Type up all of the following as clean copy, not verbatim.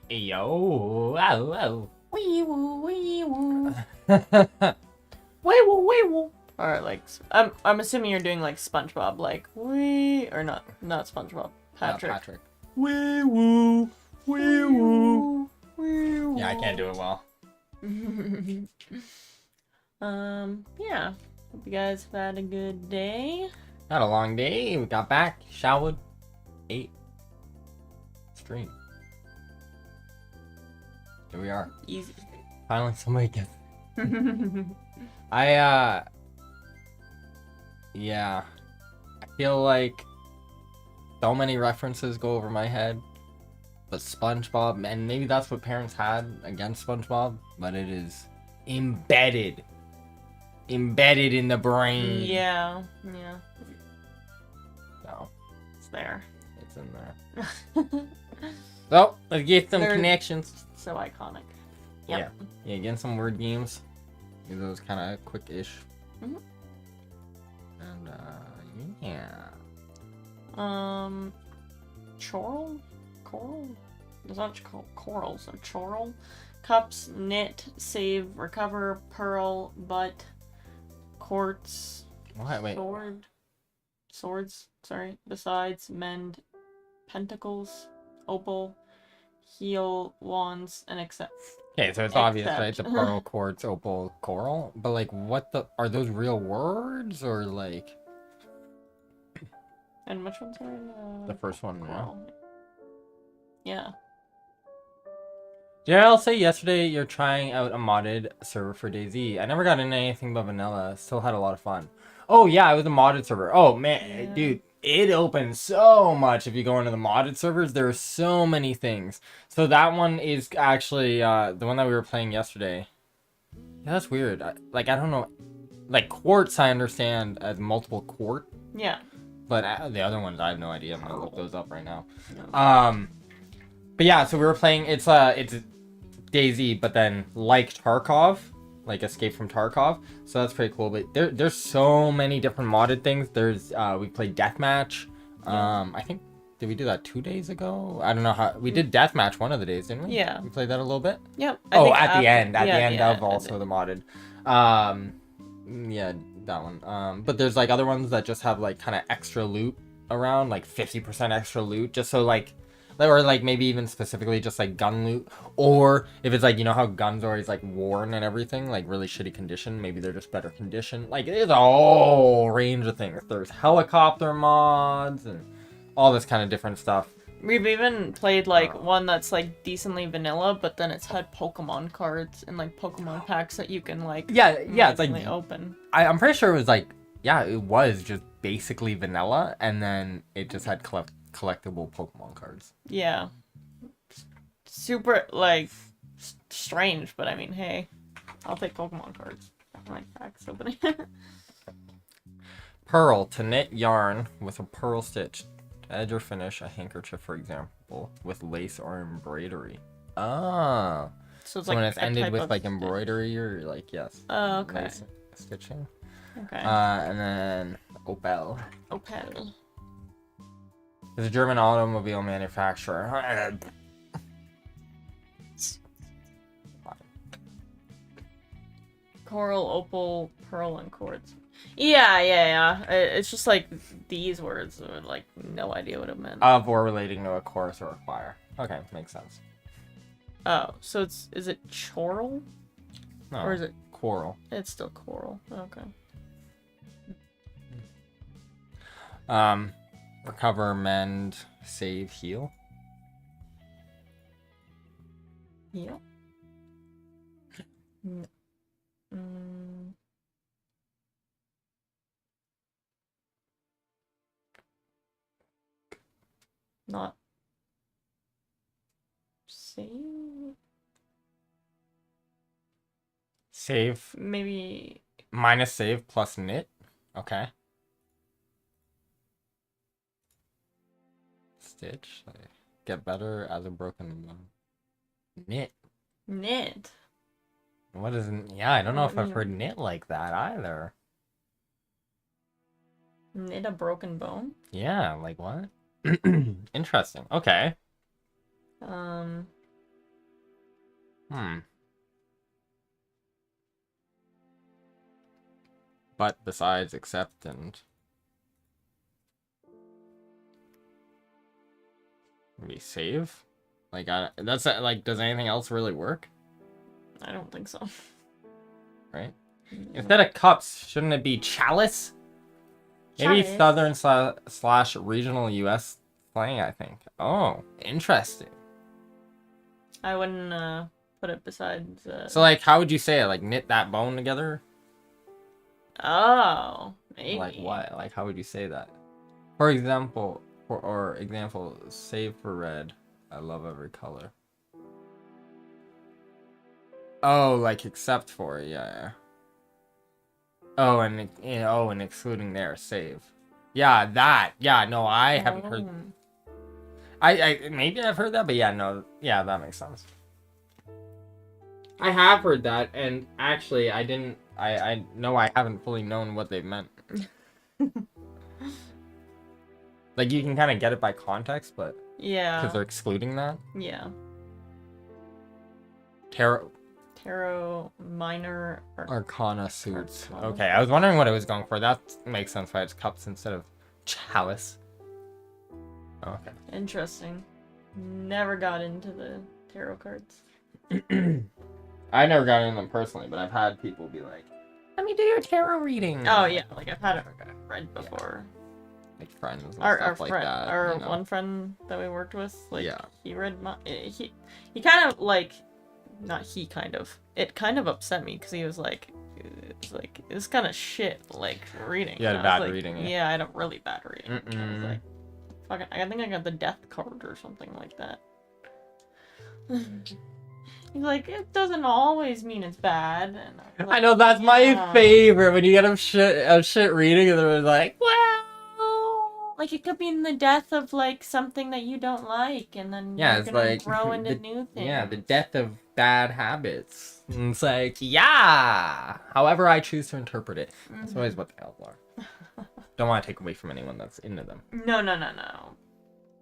Yo, wow, wow. Wee woo, wee woo. Wee woo, wee woo. Or like, I'm assuming you're doing like SpongeBob, like wee, or not SpongeBob. Patrick. Patrick. Wee woo, wee woo. Yeah, I can't do it well. Yeah. Hope you guys have had a good day. Had a long day. We got back, showered, ate, streamed. Here we are. Easy. Finally, somebody gets. Yeah. I feel like so many references go over my head. But SpongeBob, and maybe that's what parents had against SpongeBob, but it is embedded in the brain. Yeah. So, It's there. it's in there. So, let's get some They're- connections. So iconic. Yep. Yeah, getting some word games. Those kind of quick-ish. Mhm. And, yeah. Choral? Coral? There's not coral, so choral. Cups, knit, save, recover, pearl, butt, quartz, What? Wait. swords, sorry. Besides, mend, pentacles, opal, heal, wands, and accept. Okay, so it's obvious, right? The Except- pearl, quartz, opal, coral. But, like, what the... Are those real words, or, like... And which ones are The first one, yeah. coral? Yeah. Did I say yesterday you're trying out a modded server for DayZ? I never got into anything but vanilla. Still had a lot of fun. Oh yeah, it was a modded server. Oh man, Yeah. dude, it opens so much if you go into the modded servers. There are so many things. So that one is actually the one that we were playing yesterday. Yeah, that's weird. I don't know. Like quartz, I understand as multiple quart, Yeah. but the other ones I have no idea. I'm gonna look those up right now. Yeah. But yeah, so we were playing. It's DayZ, but then like Tarkov, like Escape from Tarkov. So that's pretty cool. But there's so many different modded things. There's we played Deathmatch. I think did we do that 2 days ago? I don't know how we did Deathmatch one of the days, didn't we? Yeah. We played that a little bit. Yep. At the end yeah, of also the modded. Yeah, that one. But there's like other ones that just have like kind of extra loot around, like 50% extra loot, just so like. Or like maybe even specifically just like gun loot, or if it's like, you know how guns are always like worn and everything, like really shitty condition, maybe they're just better condition. Like there's a whole range of things. There's helicopter mods and all this kind of different stuff. We've even played like one that's like decently vanilla, but then it's had Pokemon cards and like Pokemon packs that you can like Yeah, it's like manually open. I'm pretty sure it was like, yeah, it was just basically vanilla, and then it just had collectible Pokemon cards. Yeah. Super like strange, but I mean, hey, I'll take Pokemon cards. I like packs opening. Pearl, to knit yarn with a pearl stitch. To edge or finish a handkerchief, for example, with lace or embroidery. Ah. So it's So like when it's a ended type with of like stitch. embroidery or like, yes. Oh, okay. Lace stitching. Okay. And then Opel. Opel. It's a German automobile manufacturer. Coral, opal, pearl, and quartz. Yeah. It's just like these words. Like no idea what it meant. Of or relating to a chorus or a choir. Okay, makes sense. Oh, so is it choral? No, Or is it? choral. It's still coral. Okay. Recover, mend, save, heal. Yeah. Mm. Not save. Save Maybe. minus save plus knit. Okay. Stitch. Get better as a broken bone. Knit. Knit. What is? Yeah, I don't know if I've Yeah. heard knit like that either. Knit a broken bone. Yeah, like what? Interesting. Okay. Hmm. But besides, except, and maybe save. Like, that's like, does anything else really work? I don't think so. Right? Yeah. Instead of cups, shouldn't it be chalice? Maybe Chalice. southern slash regional U.S. slang, I think. Oh, interesting. I wouldn't put it besides. So, like, how would you say it? Like, knit that bone together? Oh, maybe. Like, what? Like, how would you say that? For example, save for red. I love every color. Oh, like, except for, yeah. Oh, and and excluding there, save. Yeah, that. Yeah, no, I haven't heard. I maybe I've heard that, but yeah, no, yeah, that makes sense. I have heard that, and actually, I didn't. I know I haven't fully known what they meant. Like, you can kind of get it by context, but Yeah. because they're excluding that. Yeah. Tarot Minor. Arcana suits. Arcana. Okay, I was wondering what it was going for. That makes sense why it's cups instead of chalice. Oh, okay. Interesting. Never got into the tarot cards. I never got into them personally, but I've had people be like, "Let me do your tarot reading." Oh yeah, like I've had it read before. Like friends and Our stuff like friend, that. our you know? one friend that we worked with, like Yeah. he read my he kind of like, not he kind of, it kind of upset me because he was like, it's kind of shit like reading. You had And I was bad like, reading, yeah. Yeah, I had a really bad reading. I was Mm-mm. like, fucking, I think I got the death card or something like that. He's like, it doesn't always mean it's bad. And I was like, I know that's my "Yeah." favorite when you get a shit reading and they're like, Well, like it could mean the death of like something that you don't like, and then yeah, you're it's gonna like grow into new things. Yeah, the death of bad habits. And it's like, yeah. However, I choose to interpret it. That's always what the elves are. Don't want to take away from anyone that's into them. No.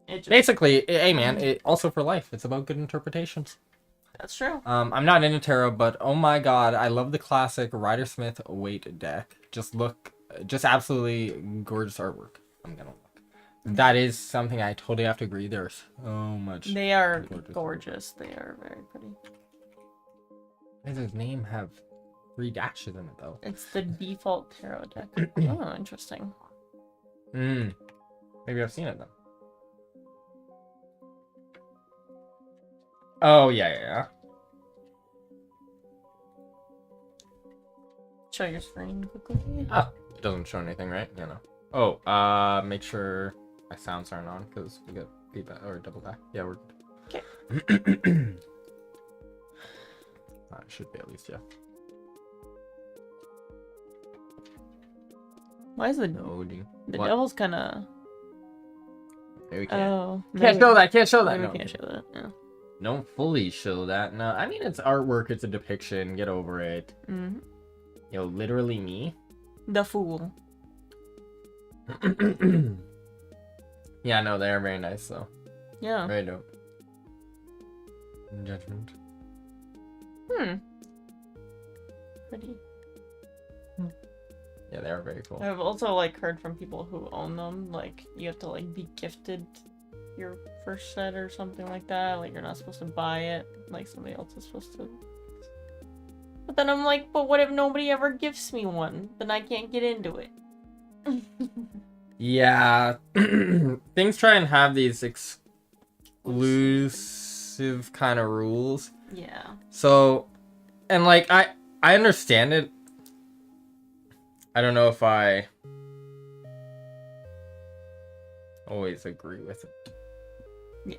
It just, Basically, hey man, it also for life. It's about good interpretations. that's true. I'm not into tarot, but oh my god, I love the classic Rider Smith weight deck. Just absolutely gorgeous artwork. I'm gonna look. That is something I totally have to agree. There's so much. They are gorgeous. gorgeous. They are very pretty. Why does his name have 3 dashes in it though? It's the default tarot deck. Oh, interesting. Maybe I've seen it then. Oh yeah. Show your screen quickly. Ah, it doesn't show anything, right? Yeah, no. Oh, make sure my sounds aren't on because we got feedback or double back. Yeah, we're good. Okay. It should be at least, yeah. Why is the Loading. the devil's kind of? Maybe we can't. Oh, Can't show that. Can't show that. Maybe No. we can't show that. Yeah. Don't fully show that. No, I mean it's artwork. It's a depiction. Get over it. Mm-hmm. Yo, literally me. The fool. Yeah, no, they are very nice though. Yeah. Very dope. Judgment. Pretty. Yeah, they are very cool. I've also like heard from people who own them, like you have to like be gifted your first set or something like that. Like you're not supposed to buy it. Like somebody else is supposed to. But then I'm like, but what if nobody ever gifts me one? Then I can't get into it. Yeah, things try and have these exclusive kind of rules. Yeah. So, and like I understand it. I don't know if I always agree with it. Yeah.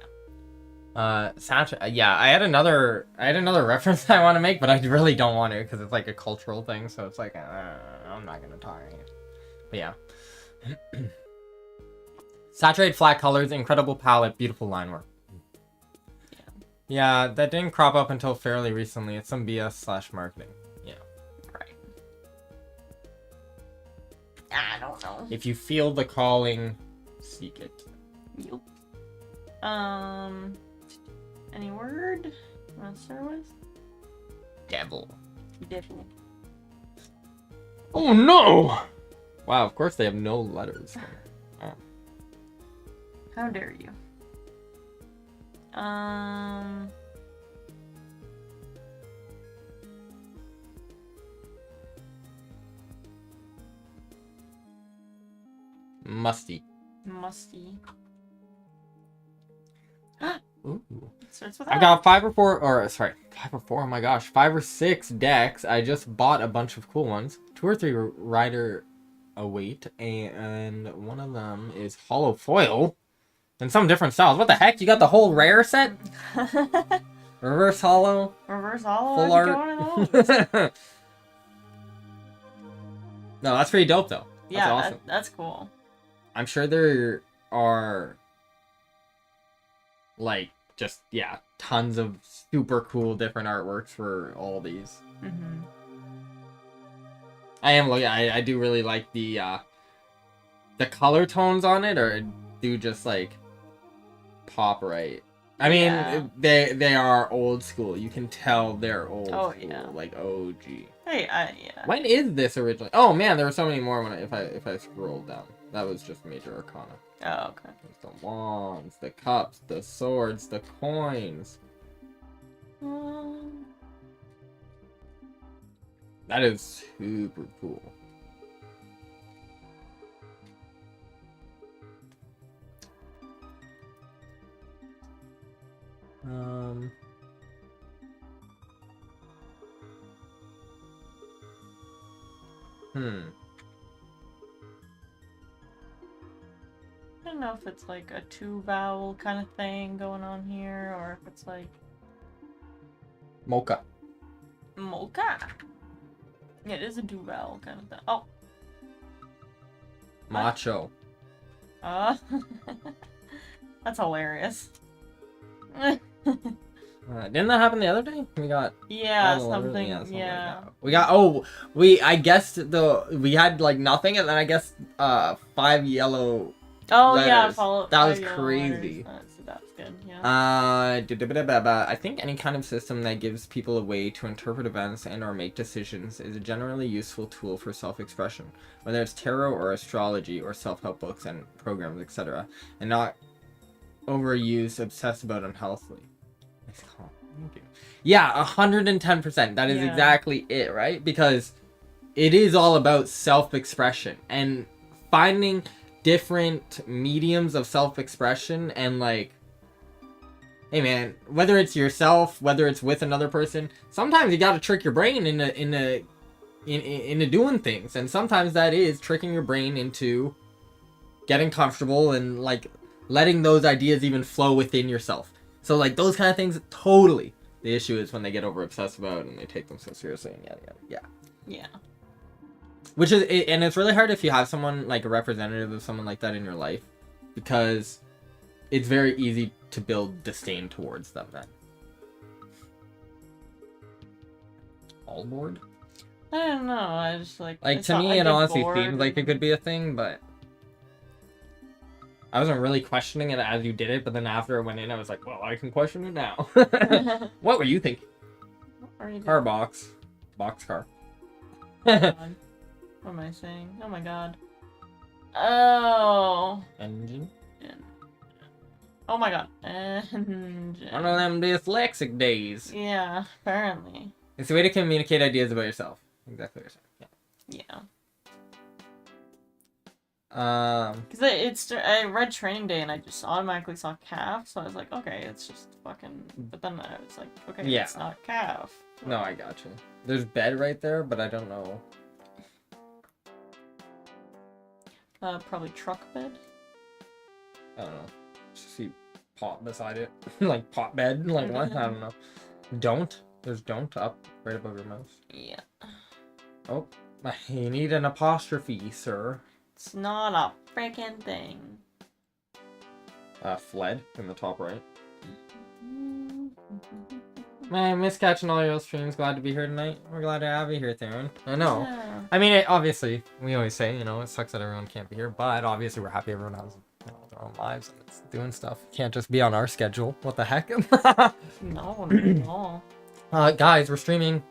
Yeah, I had another reference I want to make, but I really don't want to because it's like a cultural thing. So it's like I'm not gonna talk. But yeah. Saturated flat colors, incredible palette, beautiful line work. Yeah, that didn't crop up until fairly recently. It's some BS/marketing. Yeah. Right. I don't know. If you feel the calling, seek it. Yep. Any word you want to start with? devil. Devil. Oh no! Wow, of course they have no letters. How dare you? Musty. Musty. Ooh. Starts with I've F. got 5 or 4, or sorry, 5 or 4, oh my gosh, 5 or 6 decks. I just bought a bunch of cool ones. 2 or 3 Rider Await, and one of them is Hollow Foil. And some different styles. What the heck? You got the whole rare set? Reverse Hollow? Reverse hollow. Full How'd you art? get one of those? No, that's pretty dope though. That's Yeah, awesome. that's cool. I'm sure there are like just tons of super cool different artworks for all these. Mm-hmm. I am looking. I do really like the color tones on it, or do just like pop right. I mean, Yeah. they are old school. You can tell they're old Oh, school, yeah. like OG. Hey, yeah. When is this originally? Oh man, there were so many more when if I scrolled down. That was just Major Arcana. Oh, okay. There's the wands, the cups, the swords, the coins. That is super cool. I don't know if it's like a two vowel kind of thing going on here, or if it's like Mocha. mocha. Yeah, it is a two vowel kind of thing. Oh. Macho. That's hilarious. Didn't that happen the other day? We got Yeah, all the letters? something. Something Yeah. like that. We got I guessed we had like nothing, and then I guessed 5 yellow. Oh yeah, Letters. follow. That was yellow crazy. letters. So that's good. Yeah. I think any kind of system that gives people a way to interpret events and or make decisions is a generally useful tool for self-expression, whether it's tarot or astrology or self-help books and programs, etc., and not overused, obsessed about unhealthily. Nice call. Thank you. Yeah, 110%. That is Yeah. exactly it, right? Because it is all about self-expression and finding different mediums of self-expression, and like, hey man, whether it's yourself, whether it's with another person, sometimes you gotta trick your brain into doing things, and sometimes that is tricking your brain into getting comfortable and like letting those ideas even flow within yourself. So like those kind of things, totally. The issue is when they get over obsessed about it and they take them so seriously and yada yada. Yeah. Yeah. Which is, and it's really hard if you have someone like a representative of someone like that in your life, because it's very easy to build disdain towards them then. All board? I don't know. I just like. Like, it's to not- me, I it get honestly bored seems like it and- could be a thing, but I wasn't really questioning it as you did it, but then after it went in, I was like, well, I can question it now. What were you thinking? What are you Car doing? box. Box car. God. What am I saying? Oh my god. Oh. Engine. Oh my god. Engine. One of them dyslexic days. Yeah, apparently. It's a way to communicate ideas about yourself. Exactly what you're saying. Yeah. Yeah. Because I read Training Day and I just automatically saw calf, so I was like, okay, it's just fucking. But then I was like, okay, Yeah. it's not calf. No, I gotcha. There's bed right there, but I don't know. Probably truck bed. I don't know. Just see pot beside it. Like pot bed. Like what? I don't know. Don't. There's don't up right above your mouse. Yeah. Oh, you need an apostrophe, sir. It's not a freaking thing. Fled in the top right. Man, miss catching all your streams. Glad to be here tonight. We're glad to have you here, Theron. I know. Yeah. I mean, obviously, we always say, it sucks that everyone can't be here, but obviously we're happy everyone has their own lives and it's doing stuff. Can't just be on our schedule. What the heck? No, not at all. Guys, we're streaming.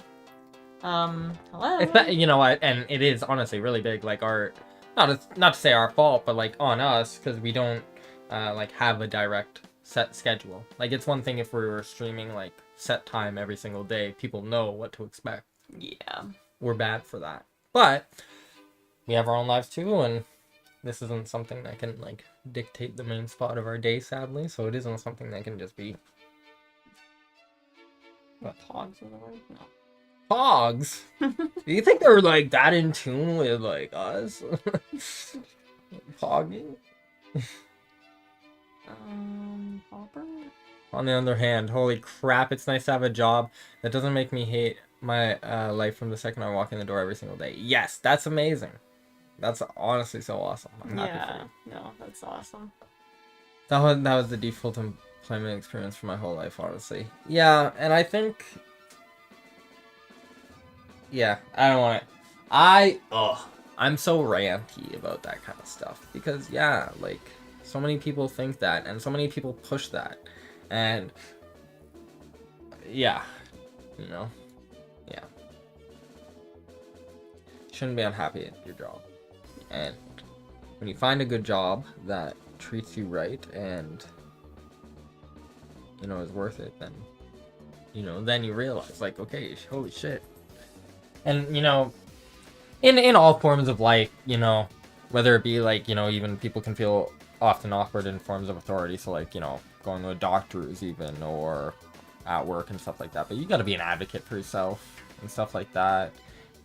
Hello. It's not, you know what? And it is honestly really big. Like our, not to say our fault, but like on us because we don't like have a direct set schedule. Like it's one thing if we were streaming like set time every single day, people know what to expect. Yeah. We're bad for that, but we have our own lives too, and this isn't something that can like dictate the main spot of our day, sadly. So it isn't something that can just be. What pogs are the word? No. Pogs? Do you think they're like that in tune with like us? Pogging? Popper? On the other hand, holy crap, it's nice to have a job that doesn't make me hate my life from the second I walk in the door every single day. Yes, that's amazing. That's honestly so awesome. I'm happy for you. No, that's awesome. That was the default employment experience for my whole life, honestly. Yeah, and I think... Yeah, I don't want to... I'm so ranty about that kind of stuff. Because, yeah, like, so many people think that, and so many people push that. And... Yeah. You know? Yeah. Shouldn't be unhappy at your job. And when you find a good job that treats you right and you know is worth it, then then you realize like, okay, holy shit. And you know, in all forms of life, you know, whether it be like, you know, even people can feel often awkward in forms of authority, so like, you know, going to a doctor's even, or at work and stuff like that, but you got to be an advocate for yourself and stuff like that.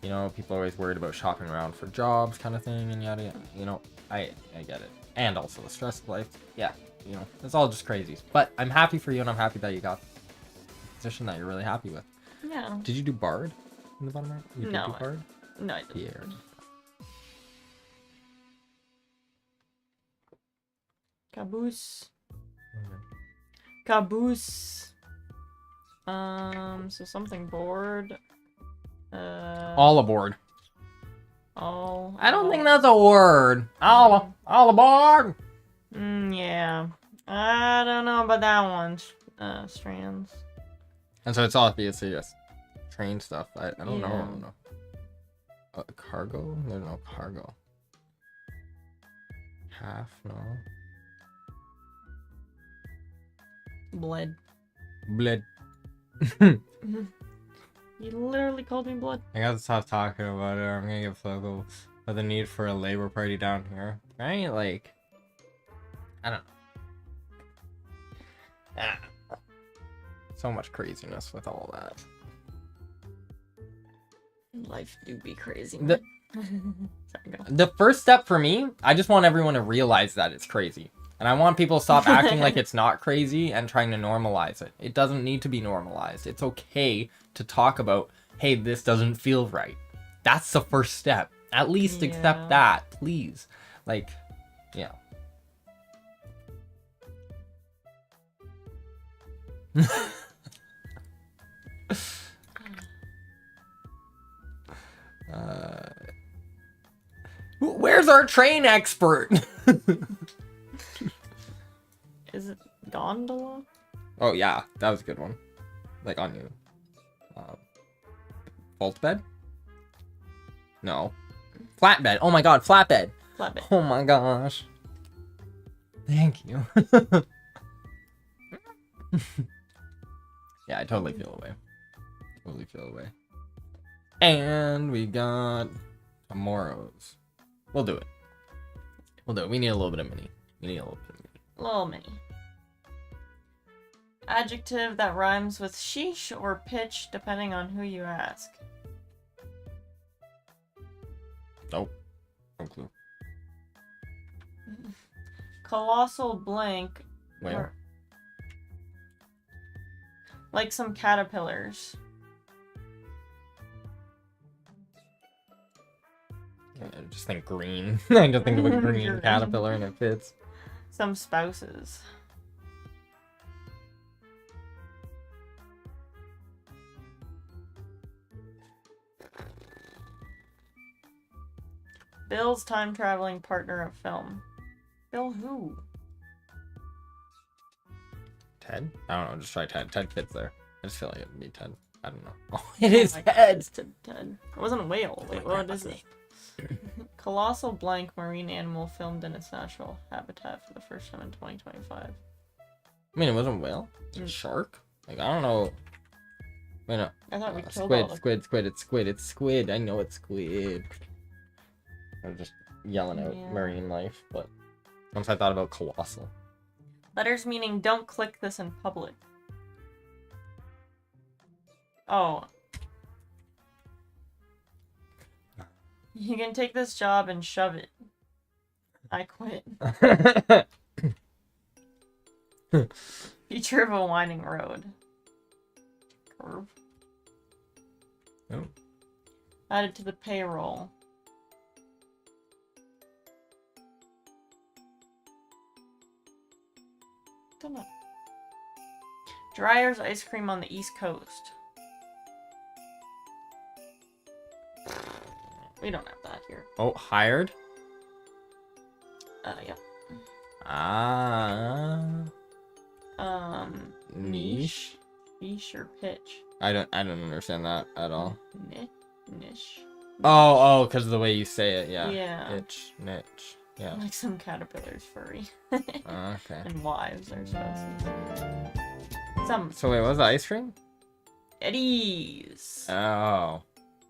You know, people are always worried about shopping around for jobs kind of thing and yada yada. You know, I get it. And also the stress of life. Yeah, you know, it's all just crazy. But I'm happy for you, and I'm happy that you got the position that you're really happy with. Yeah. Did you do Bard in the bottom right? You did No. do Bard? No, I didn't. Here. Caboose. Okay. Caboose. So something board. All aboard. All. I don't think that's a word. All aboard. Yeah. I don't know about that one. Strands. And so it's obviously just train stuff. I don't Yeah. know. Cargo? There's no cargo. Half? No. Blood. Blood. You literally called me blood. I gotta stop talking about it or I'm gonna get focal with the need for a labor party down here. Right? Like, I don't know. So much craziness with all that. Life do be crazy. The- Sorry, go. The first step for me, I just want everyone to realize that it's crazy. And I want people to stop acting like it's not crazy and trying to normalize it. It doesn't need to be normalized. It's okay to talk about, hey, this doesn't feel right. That's the first step. At least accept that, please. Like, yeah. Where's our train expert? Is it gondola? Oh yeah, that was a good one. Like on you. Vault bed? No. Flatbed. Oh my god, flatbed. Flatbed. Oh my gosh. Thank you. Yeah, I totally feel away. Totally feel away. And we got tomorrow's. We'll do it. We'll do it. We need a little bit of mini. We need a little bit of mini. Little mini. Adjective that rhymes with sheesh or pitch, depending on who you ask. Nope. No clue. Colossal blank. Wait. Or, like some caterpillars. I just think green. I just think of a green caterpillar and it fits. Some spouses. Bill's time traveling partner of film. Bill who? Ted? I don't know, just try Ted. Ted fits there. I just feel like it would be Ted. I don't know. Oh, it is my head. It's dead. It wasn't a whale. Wait, what is it? Colossal blank marine animal filmed in its natural habitat for the first time in 2025. I mean, it wasn't a whale. It's a shark. Like, I don't know. Wait, no. I thought we killed Squid, all the... squid, squid. It's squid. It's squid. I know it's squid. I'm just yelling out Yeah. marine life, but once I thought about colossal. Letters meaning don't click this in public. Oh. You can take this job and shove it. I quit. Feature of a winding road. Curve. Oh. Added to the payroll. Don't know. Dryer's ice cream on the East Coast. We don't have that here. Oh, hired? Yeah. Ah. Niche? Niche or pitch? I don't understand that at all. Niche. Oh, because of the way you say it, yeah. Yeah. Itch, niche, yeah. Like some caterpillars furry. Okay. And wives are supposed. Some So wait, what was the ice cream? Eddie's. Oh.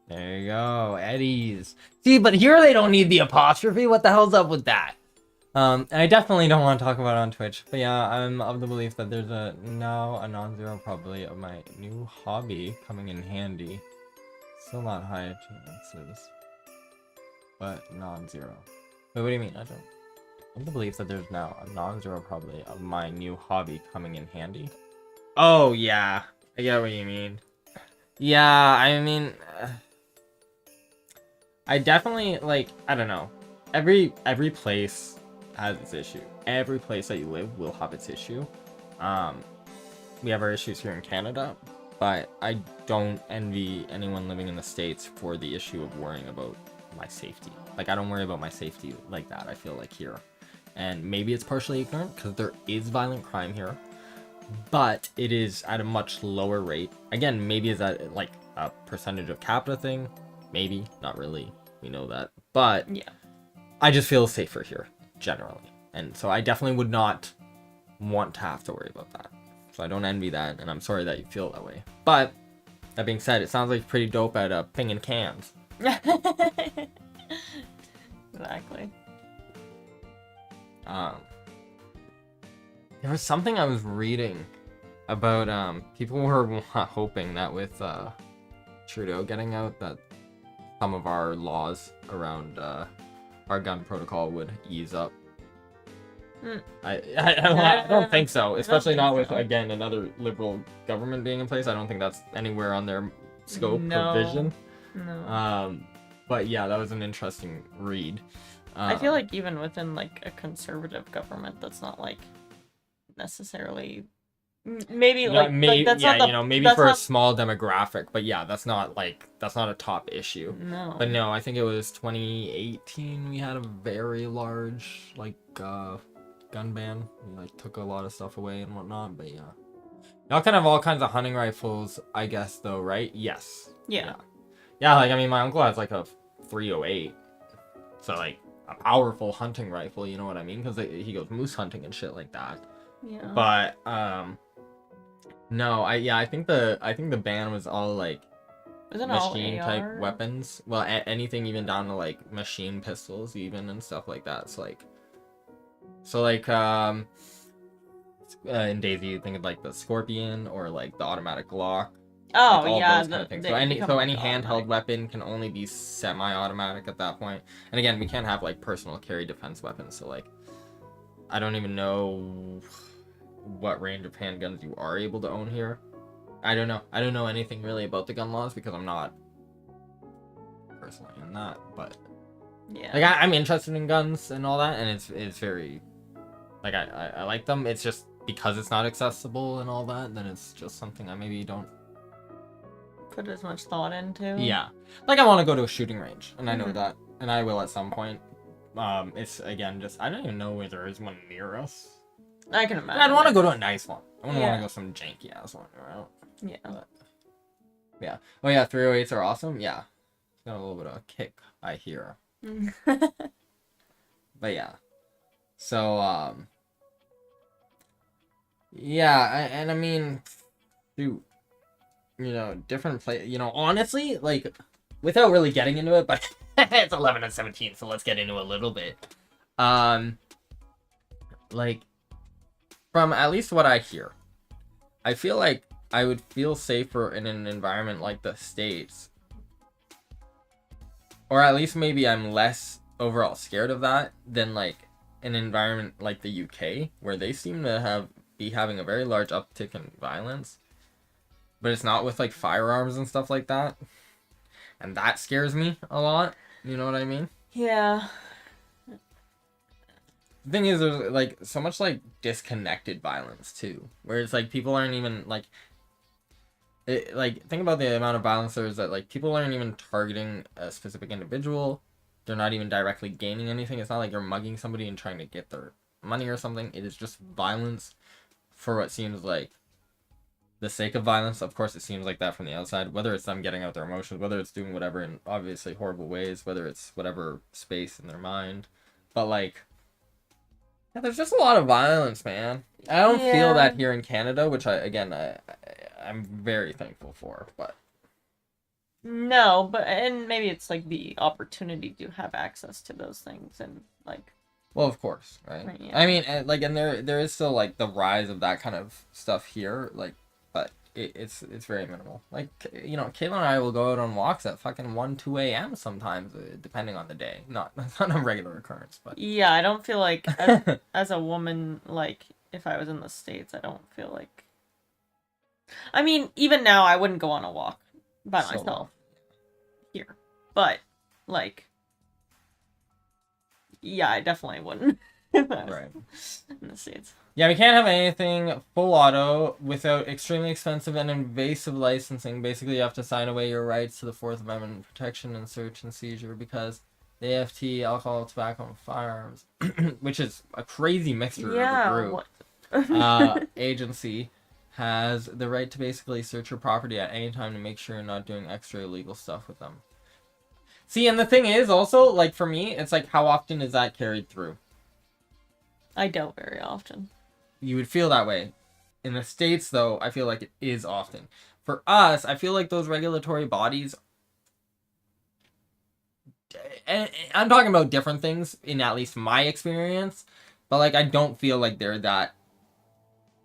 There you go, Eddie's. See, but here they don't need the apostrophe. What the hell's up with that? I definitely don't want to talk about it on Twitch, but yeah, I'm of the belief that there's now a non-zero probability of my new hobby coming in handy. Still not high chances, but non-zero. Wait, what do you mean? I don't. I'm of the belief that there's now a non-zero probability of my new hobby coming in handy. Oh yeah, I get what you mean. Yeah, I mean, I definitely like. I don't know. Every place has its issue. Every place that you live will have its issue. We have our issues here in Canada, but I don't envy anyone living in the States for the issue of worrying about my safety. Like, I don't worry about my safety like that, I feel like, here. And maybe it's partially ignorant, because there is violent crime here, but it is at a much lower rate. Again, maybe is that, like, a percentage of capita thing? Maybe. Not really. We know that. But Yeah. I just feel safer here, generally. And so I definitely would not want to have to worry about that. So I don't envy that, and I'm sorry that you feel that way. But, that being said, it sounds like you're pretty dope at pinging cans. Exactly. There was something I was reading about, people were hoping that with Trudeau getting out, that some of our laws around our gun protocol would ease up. I don't think so, especially not with, again, another liberal government being in place. I don't think that's anywhere on their scope of vision. No. But yeah, that was an interesting read. I feel like even within like a conservative government, that's not like necessarily maybe that's yeah, not the, you know, maybe that's for not... a small demographic, but yeah, that's not a top issue. No. But no, I think it was 2018 we had a very large gun ban. We took a lot of stuff away and whatnot, but yeah. Y'all can have all kinds of hunting rifles, I guess, though, right? Yes. Yeah. Yeah, like, I mean, my uncle has like a 308. So like a powerful hunting rifle, you know what I mean? Because he goes moose hunting and shit like that. Yeah. But no, I think the ban was all like machine type weapons. Well, anything even down to like machine pistols even and stuff like that. So like in DayZ you think of like the Scorpion or like the automatic Glock. Oh, like yeah. Those kind of things. So any handheld weapon can only be semi-automatic at that point. And again, we can't have like personal carry defense weapons. So like, I don't even know what range of handguns you are able to own here. I don't know. I don't know anything really about the gun laws because I'm not personally in that. But yeah, like I'm interested in guns and all that, and it's very like I like them. It's just because it's not accessible and all that, then it's just something I maybe don't put as much thought into. Yeah, like I want to go to a shooting range, and I know that, and I will at some point. It's again just I don't even know where there is one near us. I can imagine. I'd want to go to a nice one. I wouldn't want to go some janky ass one, right? Yeah. But Yeah. Oh yeah, 308s are awesome. Yeah. It's got a little bit of a kick, I hear. But yeah. So yeah, and I mean, shoot, different play. Honestly, like, without really getting into it, but it's 11 and 17, so let's get into a little bit. Um, like, from at least what I hear, I feel like I would feel safer in an environment like the States, or at least maybe I'm less overall scared of that than like an environment like the UK, where they seem to be having a very large uptick in violence, but it's not with like firearms and stuff like that, and that scares me a lot. You know what I mean? Yeah. The thing is, there's like so much like disconnected violence too, where it's like people aren't even like, like, think about the amount of violence there is, that like people aren't even targeting a specific individual. They're not even directly gaining anything. It's not like you're mugging somebody and trying to get their money or something. It is just violence for what seems like the sake of violence. Of course, it seems like that from the outside, whether it's them getting out their emotions, whether it's doing whatever in obviously horrible ways, whether it's whatever space in their mind. But like, yeah, there's just a lot of violence, man. I don't feel that here in Canada, which I'm very thankful for, but No, but and maybe it's like the opportunity to have access to those things and like. well, of course, right? Yeah. I mean, like, and there is still like the rise of that kind of stuff here, like, but it's very minimal. Like, Kayla and I will go out on walks at fucking 1-2 a.m. sometimes, depending on the day. Not a regular occurrence, but Yeah, I don't feel like as a woman, like if I was in the States, I don't feel like. I mean, even now, I wouldn't go on a walk by Solo. myself here, but like, yeah, I definitely wouldn't. If I was right. in the States. Yeah, we can't have anything full auto without extremely expensive and invasive licensing. Basically, you have to sign away your rights to the Fourth Amendment protection and search and seizure because the AFT, alcohol, tobacco, and firearms, which is a crazy mixture of a group, agency, has the right to basically search your property at any time to make sure you're not doing extra illegal stuff with them. See, and the thing is also, like, for me, it's like, how often is that carried through? I don't very often. You would feel that way. In the States, though, I feel like it is often. For us, I feel like those regulatory bodies, and I'm talking about different things in at least my experience, but like, I don't feel like they're that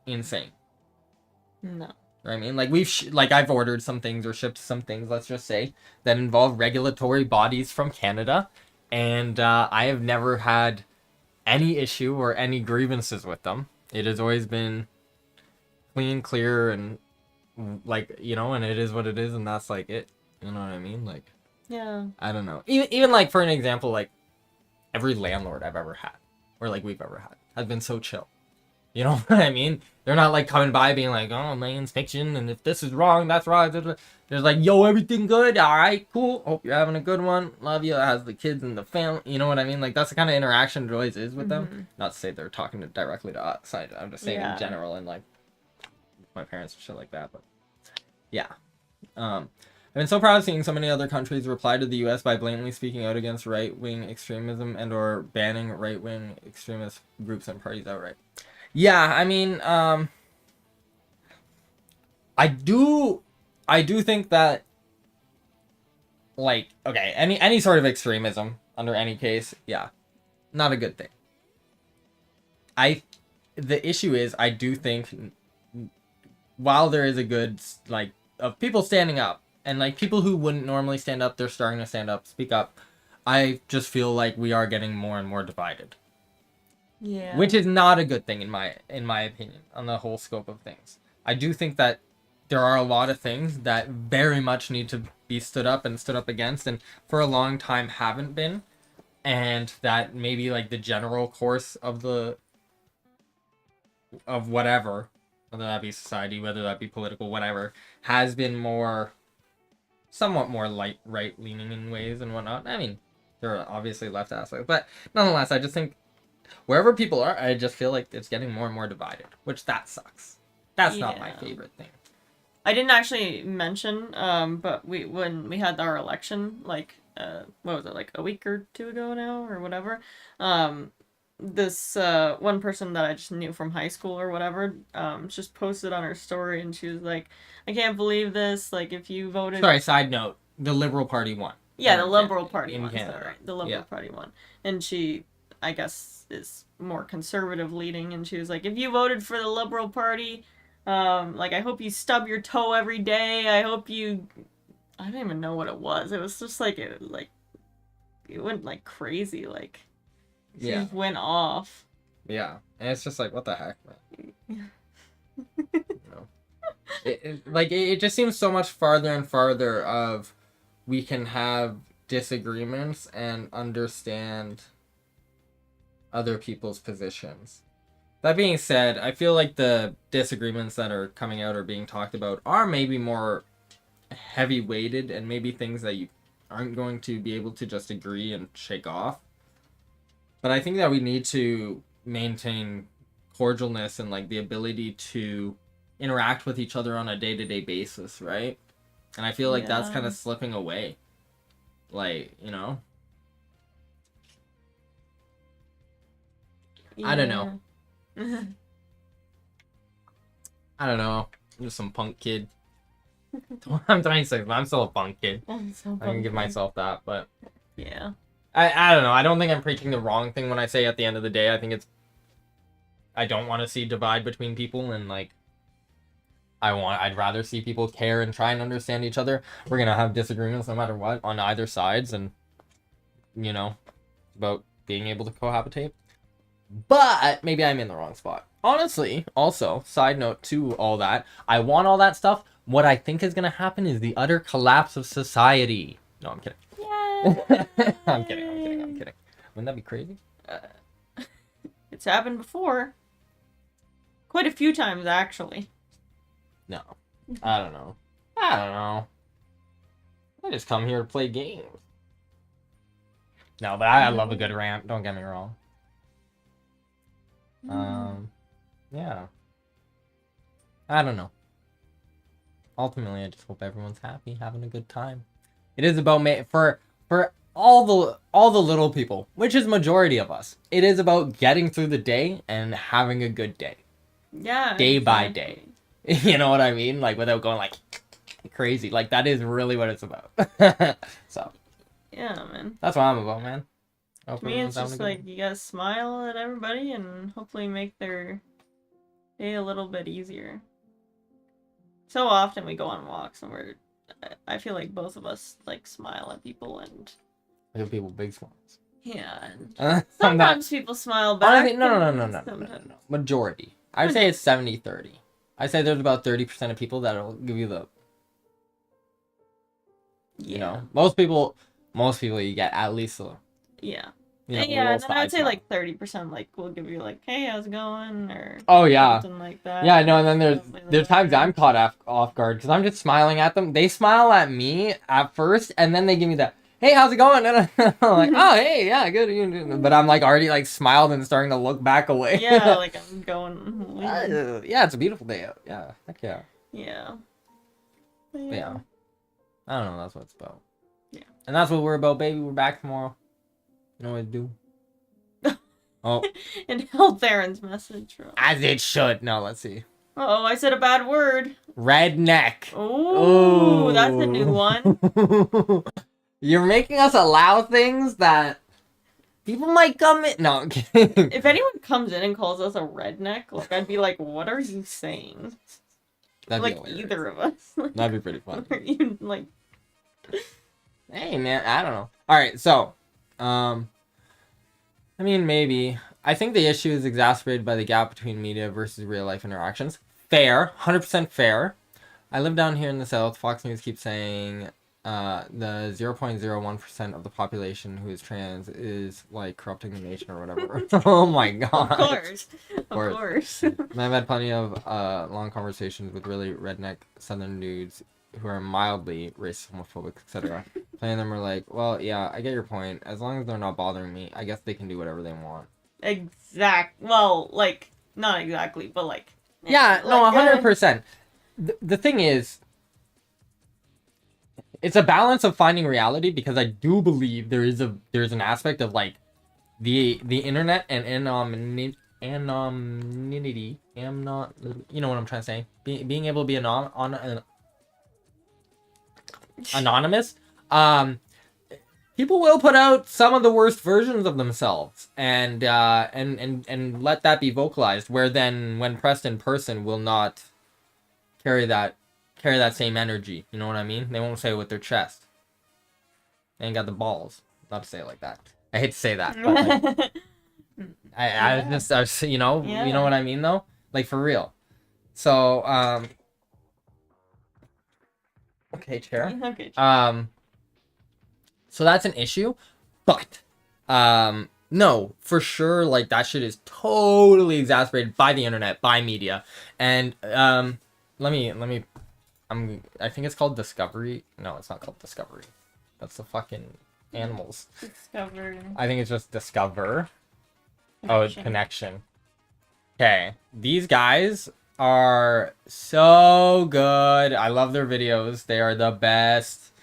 insane. No. I mean, like, I've ordered some things or shipped some things, let's just say, that involve regulatory bodies from Canada, and I have never had any issue or any grievances with them. It has always been clean, clear, and like, and it is what it is, and that's like it. You know what I mean? Like, Yeah. I don't know. Even like, for an example, like, every landlord I've ever had, or like we've ever had, has been so chill. You know what I mean? They're not like coming by being like, oh, my inspection, and if this is wrong, that's wrong. They're like, yo, everything good? All right, cool. Hope you're having a good one. Love you. It has the kids and the family. You know what I mean? Like, that's the kind of interaction it always is with them. Not to say they're talking directly to us. I'm just saying in general, and like my parents and shit like that. But yeah. I've been so proud of seeing so many other countries reply to the U.S. by blatantly speaking out against right-wing extremism and or banning right-wing extremist groups and parties outright. Yeah, I mean, I do think that, like, okay, any sort of extremism under any case, yeah, not a good thing. The issue is, I do think, while there is a good, like, of people standing up, and like people who wouldn't normally stand up, they're starting to stand up, speak up, I just feel like we are getting more and more divided. Yeah. Which is not a good thing in my opinion on the whole scope of things. I do think that there are a lot of things that very much need to be stood up and stood up against, and for a long time haven't been, and that maybe like the general course of whatever, whether that be society, whether that be political, whatever, has been somewhat more right leaning in ways and whatnot. I mean, there are obviously left aspects, but nonetheless, I just think wherever people are, I just feel like it's getting more and more divided, which that sucks. That's not my favorite thing. I didn't actually mention, but when we had our election, like, what was it, like a week or two ago now, or whatever, this one person that I just knew from high school or whatever, just posted on her story, and she was like, "I can't believe this. Like, if you voted." Sorry, side note: the Liberal Party won. Yeah, the Liberal Party in won. Canada. Sorry, the Liberal Party won, and she, I guess, is more conservative leaning, and she was like, "If you voted for the Liberal Party, like, I hope you stub your toe every day. I hope you." I don't even know what it was. It was just like it went like crazy. Like, she Yeah. just went off. Yeah, and it's just like, what the heck, man. You know? It just seems so much farther and farther of we can have disagreements and understand other people's positions. That being said, I feel like the disagreements that are coming out or being talked about are maybe more heavy weighted and maybe things that you aren't going to be able to just agree and shake off. But I think that we need to maintain cordialness and like the ability to interact with each other on a day-to-day basis, right? And I feel like that's kind of slipping away. Like, you know? Yeah. I don't know. I don't know. I'm just some punk kid. I'm trying to say, I'm still a punk kid. I can give myself that, but yeah. I don't know. I don't think I'm preaching the wrong thing when I say at the end of the day, I think it's I don't want to see divide between people, and like I'd rather see people care and try and understand each other. We're gonna have disagreements no matter what on either sides, and you know, about being able to cohabitate. But maybe I'm in the wrong spot. Honestly, also, side note to all that, I want all that stuff. What I think is gonna happen is the utter collapse of society. No, I'm kidding. Yeah. I'm kidding. Wouldn't that be crazy? It's happened before. Quite a few times, actually. No. I don't know. I just come here to play games. No, but I love a good rant. Don't get me wrong. Yeah. I don't know. Ultimately, I just hope everyone's happy, having a good time. It is about for all the little people, which is majority of us. It is about getting through the day and having a good day. Yeah. Day by day. You know what I mean? Like without going like crazy. Like that is really what it's about. So. Yeah, man. That's what I'm about, man. To me, it's just like you gotta smile at everybody and hopefully make their day a little bit easier. So often we go on walks and I feel like both of us like smile at people and give people big smiles. Yeah. And sometimes people smile back. Honestly, no. Majority. I'd say it's 70-30. I'd say there's about 30% of people that'll give you the. You know, most people you get at least a. Yeah. You know, yeah, and then I'd say like 30% like will give you like, hey, how's it going? Or something like that. Yeah, no, and then there's times I'm caught off guard because I'm just smiling at them. They smile at me at first, and then they give me that, hey, how's it going? And I'm like, oh, hey, yeah, good. But I'm like already like smiled and starting to look back away. Yeah, like I'm going. Yeah, it's a beautiful day out. Yeah, heck yeah. Yeah. Yeah. I don't know. That's what it's about. Yeah. And that's what we're about, baby. We're back tomorrow. You know what to do. Oh. And held Theron's message. As it should. No, let's see. Oh, I said a bad word. Redneck. Oh, that's a new one. You're making us allow things that people might come in. No, I'm kidding. If anyone comes in and calls us a redneck, like I'd be like, "What are you saying?" That'd like be either of us. That'd be pretty fun. You, like, hey man, I don't know. All right, so, I mean, maybe. I think the issue is exacerbated by the gap between media versus real life interactions. Fair, 100% fair. I live down here in the South. Fox News keeps saying the 0.01% of the population who is trans is like corrupting the nation or whatever. Oh my god. Of course. And I've had plenty of long conversations with really redneck southern dudes who are mildly racist, homophobic, etc. Plenty of them are like, well, yeah, I get your point. As long as they're not bothering me, I guess they can do whatever they want. Well, like, not exactly, but like. Yeah, no, 100%. the thing is, it's a balance of finding reality, because I do believe there's an aspect of like the internet and anonymity, am not, you know what I'm trying to say, being able to be anonymous. People will put out some of the worst versions of themselves, and let that be vocalized, where then when pressed in person will not carry that same energy. You know what I mean? They won't say it with their chest. They ain't got the balls. Not to say it like that. I hate to say that, but like, I was, you know what I mean though? Like, for real. So, okay, chair. Okay. So that's an issue, but no, for sure, like, that shit is totally exacerbated by the internet, by media. And let me I think it's called Discovery. No, it's not called Discovery. That's the fucking animals. Discover. I think it's just Discover. Connection. Oh, Connection. Okay, these guys are so good. I love their videos. They are the best.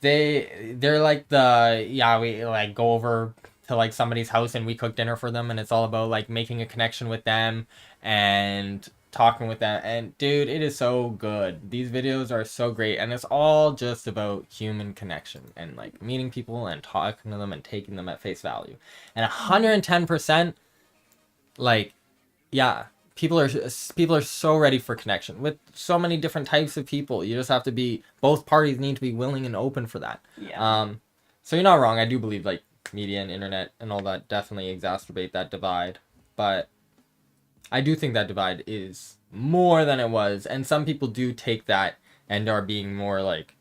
They're like we like go over to like somebody's house and we cook dinner for them, and it's all about like making a connection with them and talking with them. And dude, it is so good. These videos are so great, and it's all just about human connection and like meeting people and talking to them and taking them at face value. And 110%, like, yeah, people are so ready for connection with so many different types of people. You just have to be, both parties need to be willing and open for that. Yeah. So you're not wrong. I do believe like media and internet and all that definitely exacerbate that divide, but I do think that divide is more than it was, and some people do take that and are being more like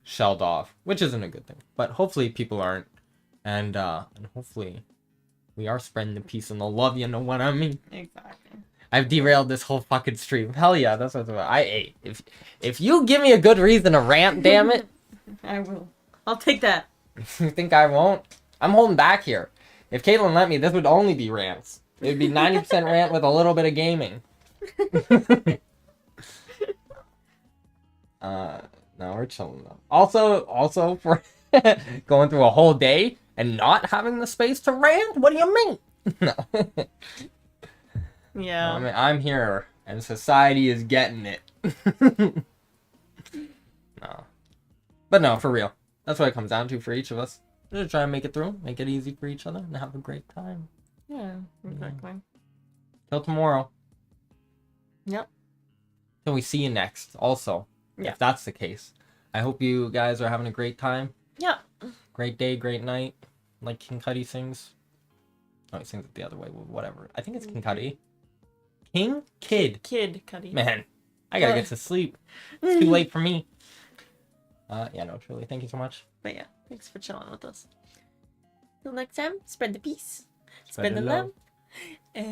shelled off, which isn't a good thing. But hopefully people aren't, and hopefully we are spreading the peace and the love. You know what I mean? Exactly. I've derailed this whole fucking stream. Hell yeah, that's what it's about. I ate. If you give me a good reason to rant, damn it. I will. I'll take that. You think I won't? I'm holding back here. If Caitlin let me, this would only be rants. It would be 90% rant with a little bit of gaming. No, we're chilling though. Also for going through a whole day and not having the space to rant. What do you mean? No. Yeah. I mean, I'm here, and society is getting it. No, but no, for real. That's what it comes down to for each of us. Just try and make it through, make it easy for each other, and have a great time. Yeah. Exactly. Till tomorrow. Yep. Till we see you next. Also, Yeah. if that's the case, I hope you guys are having a great time. Yeah. Great day, great night. Like King Cudi sings. Oh, he sings it the other way. Whatever. I think it's King Cudi. King Kid. Kid Cudi. Man, I gotta get to sleep. It's too late for me. Yeah, no, truly. Thank you so much. But yeah, thanks for chilling with us. Till next time, spread the peace, Spread spread the the love. love, and